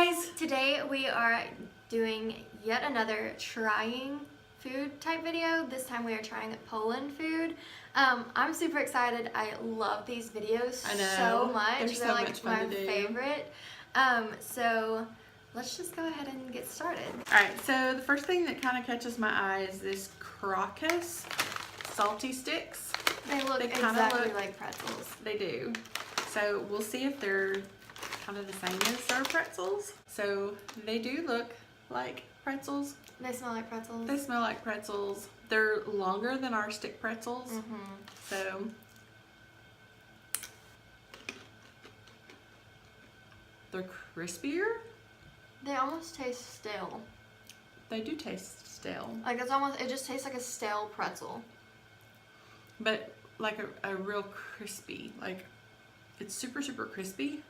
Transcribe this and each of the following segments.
guys! Today we are doing yet another trying food type video. This time we are trying Poland food. I'm super excited. I love these videos so much. They're like my favorite. So let's just go ahead and get started. Alright, so the first thing that kind of catches my eye is this Krakus salty sticks. They look exactly like pretzels. They do. So we'll see if they're kind of the same as our pretzels. So they do look like pretzels. They smell like pretzels. They smell like pretzels. They're longer than our stick pretzels. So they're crispier. They almost taste stale. They do taste stale. Like it just tastes like a stale pretzel. But like a real crispy, like it's super crispy.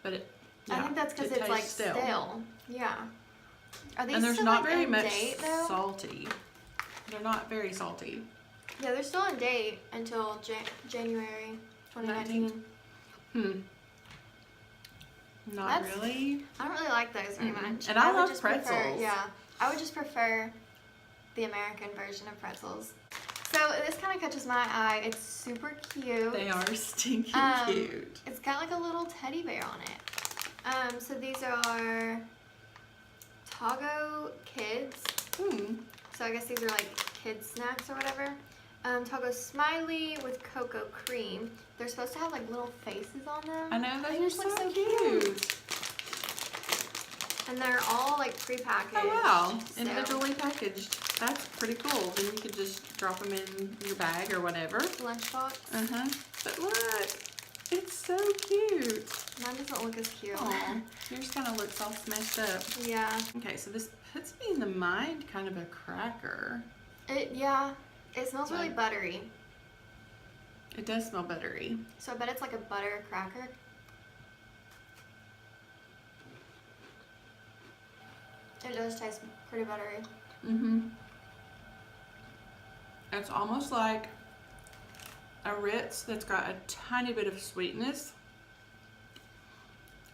But I think that's because it's like stale. Yeah. Are these and there's still not like very in much date, though? salty. They're not very salty. Yeah, they're still in date until January 2019. Not really. I don't really like those very much. And I love pretzels. I would just prefer the American version of pretzels. So this kind of catches my eye. It's super cute. They are stinking cute. It's got like a little teddy bear on it. So these are Togo Kids. So I guess these are like kids snacks or whatever. Togo Smiley with cocoa cream. They're supposed to have like little faces on them. I know, they just look so cute. And they're all like pre-packaged. Oh wow, so. individually packaged. That's pretty cool. Then you could just drop them in your bag or whatever. Lunchbox. But look, it's so cute. Mine doesn't look as cute. Aww. Yours kind of looks all smashed up. Yeah. Okay, so this puts me in the mind kind of a cracker. It smells really buttery. It does smell buttery. So I bet it's like a butter cracker. It does taste pretty buttery. It's almost like a Ritz that's got a tiny bit of sweetness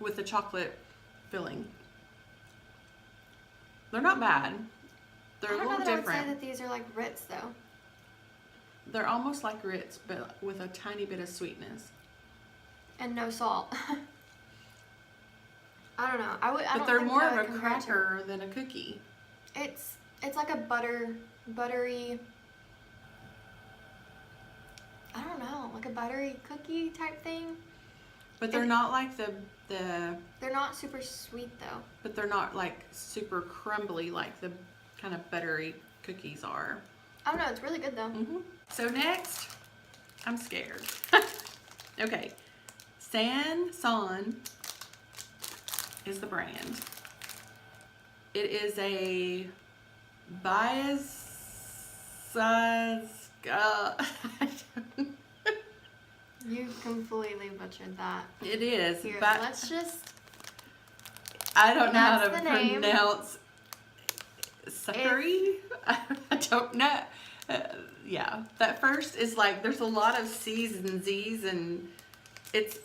with the chocolate filling. They're not bad. They're a little different. I would say that these are like Ritz though. They're almost like Ritz, but with a tiny bit of sweetness. And no salt. I don't know. But they're more of a cracker than a cookie. It's like a buttery. I don't know, like a buttery cookie type thing. But they're not like the. They're not super sweet though. But they're not like super crumbly like the kind of buttery cookies are. I don't know. It's really good though. So next, I'm scared. Okay, Shawn is the brand. It is a You completely butchered that. It is. Here, let's just. I don't know how to pronounce suckery. I don't know. Yeah, that first is like there's a lot of C's and Z's and it's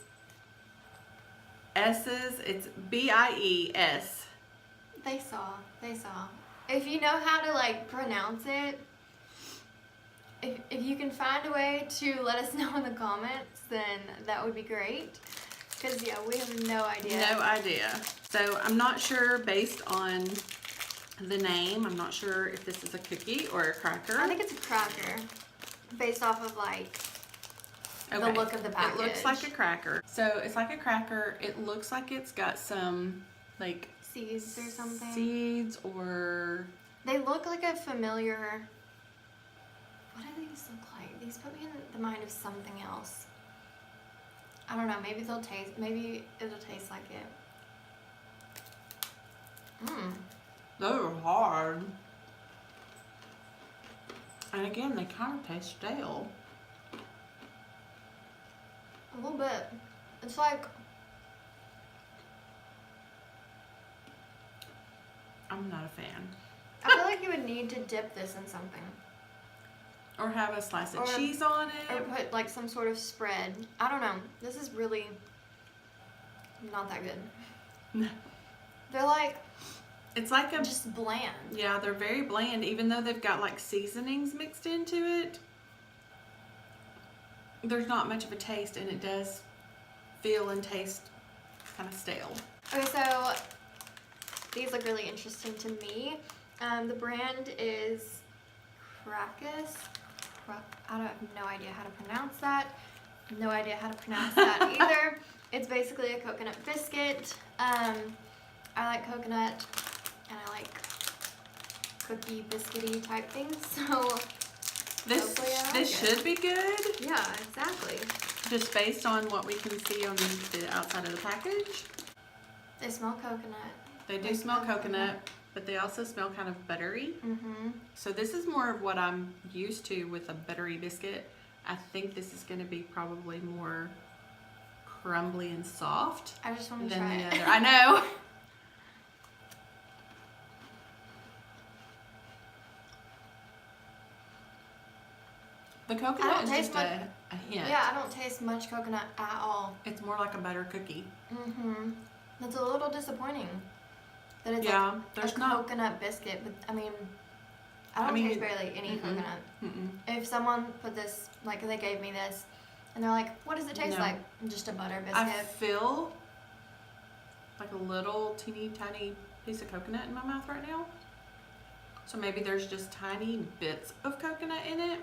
S's. It's B-I-E-S. They saw. If you know how to like pronounce it, if you can find a way to let us know in the comments, then that would be great. Because yeah, we have no idea. No idea. So I'm not sure based on the name. I'm not sure if this is a cookie or a cracker. I think it's a cracker based off of like the look of the package. It looks like a cracker. So it's like a cracker. It looks like it's got some like seeds or something. Seeds or... They look like a familiar... What do these look like? These put me in the mind of something else. I don't know. Maybe it'll taste like it. They're hard. And again, they kind of taste stale. A little bit. It's like... I'm not a fan. I feel like you would need to dip this in something. Or have a slice of cheese on it. Or put like some sort of spread. I don't know. This is really not that good. No. They're like, It's like a, just bland. yeah, they're very bland, even though they've got like seasonings mixed into it. There's not much of a taste, and it does feel and taste kind of stale. Okay, so these look really interesting to me. The brand is Krakus. I have no idea how to pronounce that. No idea how to pronounce that either. It's basically a coconut biscuit. I like coconut, and I like cookie biscuity type things. So This should be good. yeah, exactly. Just based on what we can see on the outside of the package. They smell coconut. They do smell coconut, but they also smell kind of buttery. So this is more of what I'm used to with a buttery biscuit. I think this is going to be probably more crumbly and soft I just want to than try the it. other. I know. The coconut is just a hint. Yeah, I don't taste much coconut at all. It's more like a butter cookie. It's a little disappointing that it's Yeah, like there's a not- coconut biscuit, but I mean, I don't taste barely any coconut. If someone put this, like they gave me this, and they're like, what does it taste No. like? Just a butter I biscuit. feel like a little teeny tiny piece of coconut in my mouth right now. So maybe there's just tiny bits of coconut in it.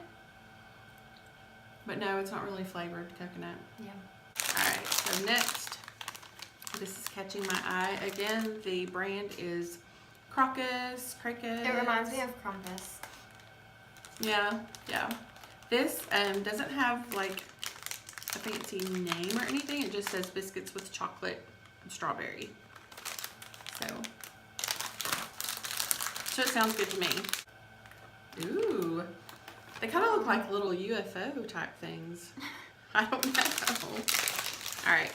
But no, it's not really flavored coconut. Yeah. Alright, so next, this is catching my eye. Again, the brand is Krakus. It reminds me of Krampus. Yeah, yeah. This doesn't have like a fancy name or anything. It just says biscuits with chocolate and strawberry. So it sounds good to me. Ooh, they kind of look like little UFO type things. I don't know. All right.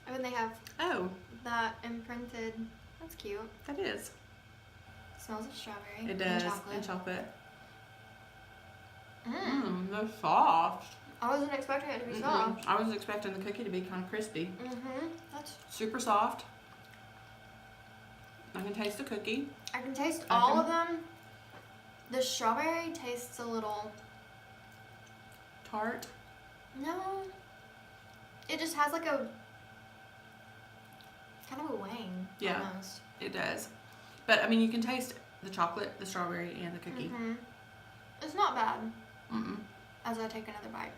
Oh, and they have Oh, that imprinted. That's cute. that is. Smells of strawberry. It does. And chocolate. And chocolate. They're soft. I wasn't expecting it to be soft. I was expecting the cookie to be kind of crispy. That's. Super soft. I can taste the cookie. I can taste all of them. The strawberry tastes a little. Tart. No. It just has like a. Kind of a wang. Yeah. Almost. It does. But I mean, you can taste the chocolate, the strawberry, and the cookie. It's not bad. As I take another bite.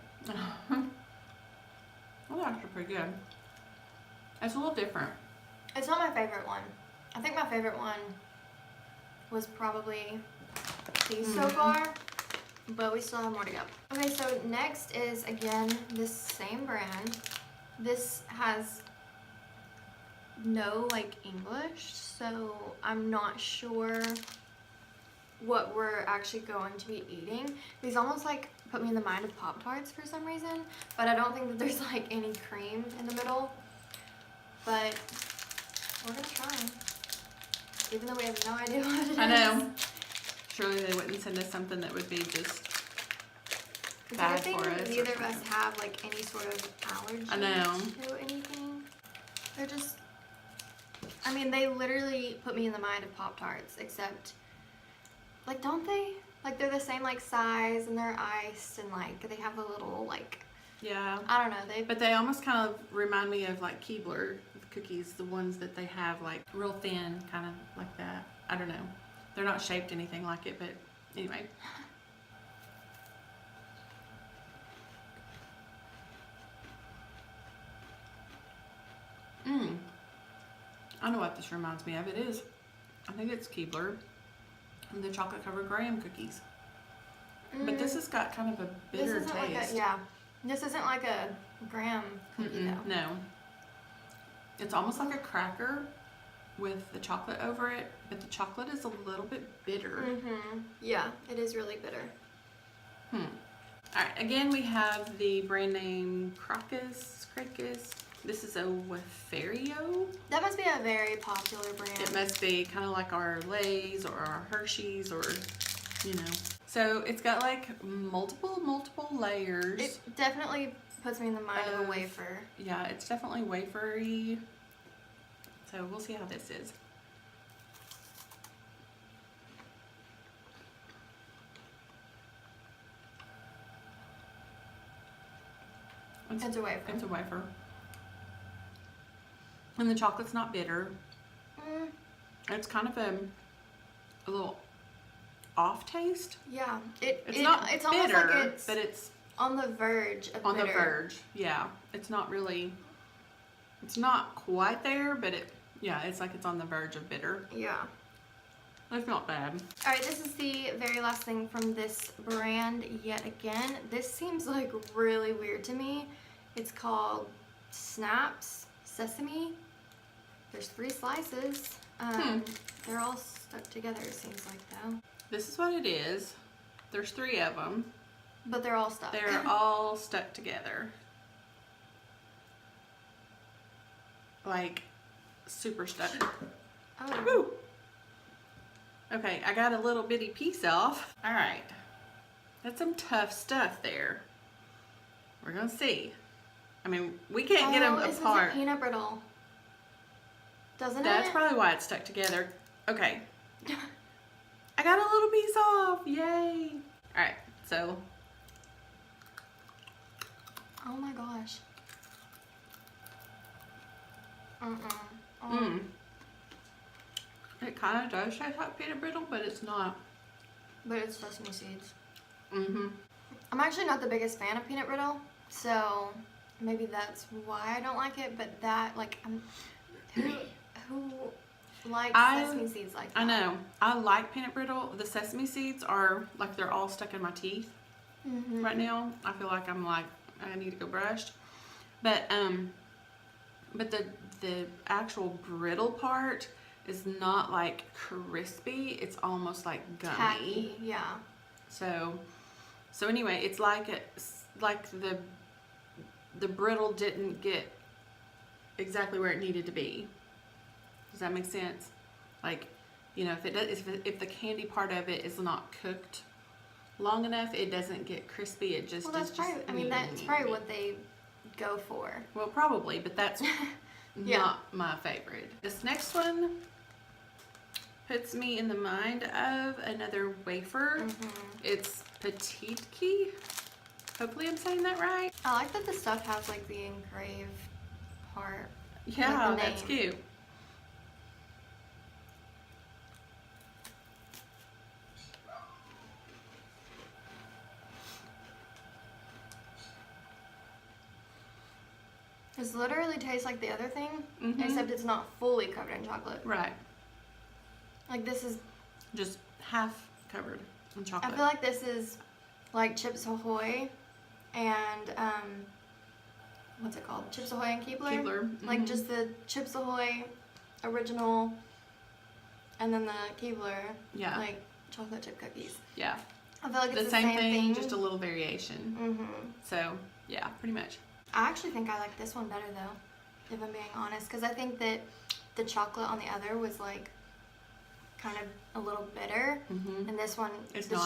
Well, that's actually pretty good. It's a little different. It's not my favorite one. I think my favorite one was probably these so far, but we still have more to go. Okay, so next is again this same brand. This has no like English, so I'm not sure what we're actually going to be eating. These almost like put me in the mind of Pop-Tarts for some reason, but I don't think that there's like any cream in the middle. But we're gonna try, even though we have no idea what it is. I know. Surely they wouldn't send us something that would be just bad for us. Neither of us have like any sort of allergy I know. to anything. They're just, I mean, they literally put me in the mind of Pop-Tarts, except, like, don't they? Like, they're the same, like, size, and they're iced, and, like, they have a little, like, Yeah. I don't know. But they almost kind of remind me of like Keebler cookies, the ones that they have like real thin, kind of like that. I don't know. They're not shaped anything like it, but anyway. I know what this reminds me of. It is. I think it's Keebler and the chocolate covered graham cookies. But this has got kind of a bitter taste. Like a, yeah. This isn't like a graham cookie though. No. It's almost like a cracker with the chocolate over it, but the chocolate is a little bit bitter. Yeah, it is really bitter. Alright, again we have the brand name Krakus. This is a Wafario. That must be a very popular brand. It must be kind of like our Lay's or our Hershey's or, you know. So it's got like multiple layers. It definitely puts me in the mind of a wafer. Yeah, it's definitely wafery. So we'll see how this is. It's a wafer. It's a wafer. And the chocolate's not bitter. Mm, It's kind of a little off taste. yeah. It's not it's bitter, almost like it's but it's on the verge of on bitter. the verge. Yeah. It's not really, it's not quite there, but it's like it's on the verge of bitter. Yeah. That's not bad. All right, this is the very last thing from this brand yet again. This seems like really weird to me. It's called Snaps Sesame. There's 3 slices. They're all stuck together, it seems like, though. This is what it is. There's 3 of them. But they're all stuck. They're all stuck together. Like, super stuck. Oh. Woo! Okay, I got a little bitty piece off. All right. That's some tough stuff there. We're gonna see. I mean, we can't get them This is a apart. peanut brittle. Doesn't That's it? probably why it's stuck together. Okay. I got a little piece off. Yay. All right, so. Oh my gosh. It kind of does taste like peanut brittle, but it's not. But it's sesame seeds. Mm-hmm. I'm actually not the biggest fan of peanut brittle, so maybe that's why I don't like it. But that, like, who likes sesame seeds like that? I know. I like peanut brittle. The sesame seeds are like they're all stuck in my teeth right now. I feel like I need to go brush. But the actual brittle part is not like crispy. It's almost like gummy. Tacky, yeah. So anyway, it's like the brittle didn't get exactly where it needed to be. Does that make sense? Like, you know, if the candy part of it is not cooked long enough, it doesn't get crispy. It just that's probably. That's probably what they go for. Well, probably, but that's not my favorite. This next one puts me in the mind of another wafer. It's TKey. Hopefully I'm saying that right. I like that the stuff has like the engraved part. Yeah, like that's cute. This literally tastes like the other thing, except it's not fully covered in chocolate. Right. Like this is just half covered in chocolate. I feel like this is like Chips Ahoy and what's it called? Chips Ahoy and Keebler. Keebler. Like just the Chips Ahoy original and then the Keebler. Yeah. Like chocolate chip cookies. Yeah. I feel like it's the same thing, just a little variation. So yeah, pretty much. I actually think I like this one better though, if I'm being honest, because I think that the chocolate on the other was like kind of a little bitter, and this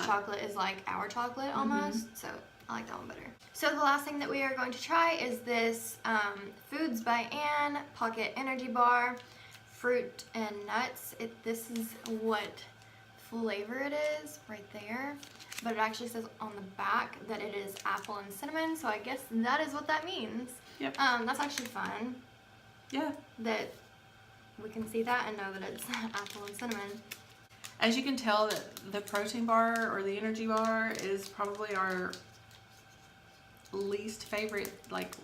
chocolate is like our chocolate almost, so I like that one better. So the last thing that we are going to try is this Foods by Ann Pocket Energy Bar, fruit and nuts. This is what flavor it is right there, but it actually says on the back that it is apple and cinnamon, so I guess that is what that means. Yep. That's actually fun. Yeah. That we can see that and know that it's apple and cinnamon. As you can tell, that the protein bar or the energy bar is probably our least favorite. Like,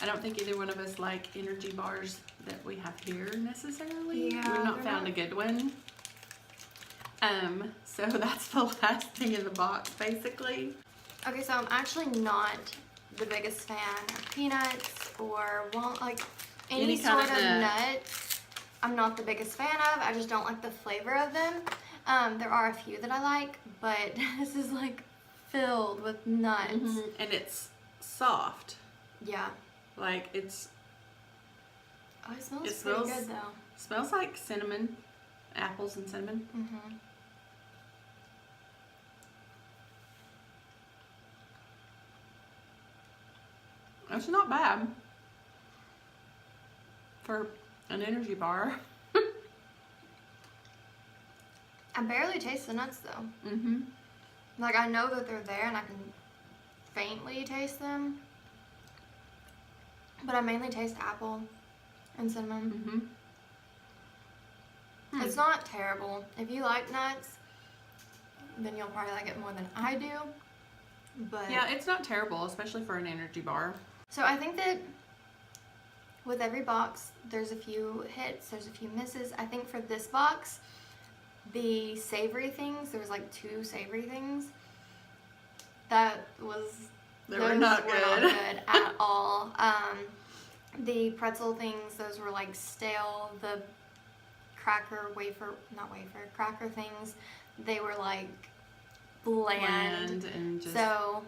I don't think either one of us like energy bars that we have here necessarily. Yeah, We've not found a good one. So that's the last thing in the box, basically. Okay, so I'm actually not the biggest fan of peanuts or any sort of nuts. I'm not the biggest fan of. I just don't like the flavor of them. There are a few that I like, but this is like filled with nuts. And it's soft. Yeah. Like it's. Oh, it smells pretty good though. Smells like cinnamon, apples and cinnamon. It's not bad for an energy bar. I barely taste the nuts though. Mm-hmm. Like, I know that they're there and I can faintly taste them. But I mainly taste apple and cinnamon. Mm-hmm. It's not terrible. If you like nuts, then you'll probably like it more than I do. But yeah, it's not terrible, especially for an energy bar. So I think that with every box, there's a few hits, there's a few misses. I think for this box, the savory things, there was like 2 savory things. They were not good at all. The pretzel things, those were like stale. The cracker things, they were like bland and just so.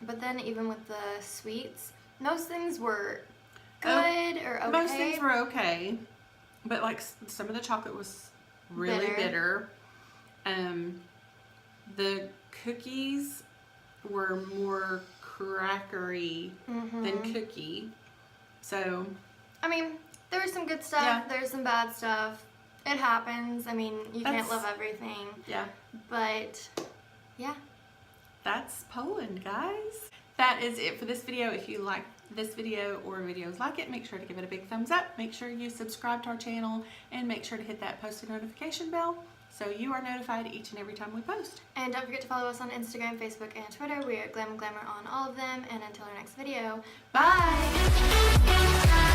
But then even with the sweets, most things were good or okay. Most things were okay, but like some of the chocolate was really bitter. The cookies were more crackery than cookie. So, I mean, there was some good stuff. Yeah. There's some bad stuff. It happens. I mean, you can't love everything. Yeah. But, yeah. That's Poland, guys. That is it for this video. If you like this video or videos like it, make sure to give it a big thumbs up. Make sure you subscribe to our channel and make sure to hit that post notification bell so you are notified each and every time we post. And don't forget to follow us on Instagram, Facebook, and Twitter. We are Glam Glamour on all of them. And until our next video, bye!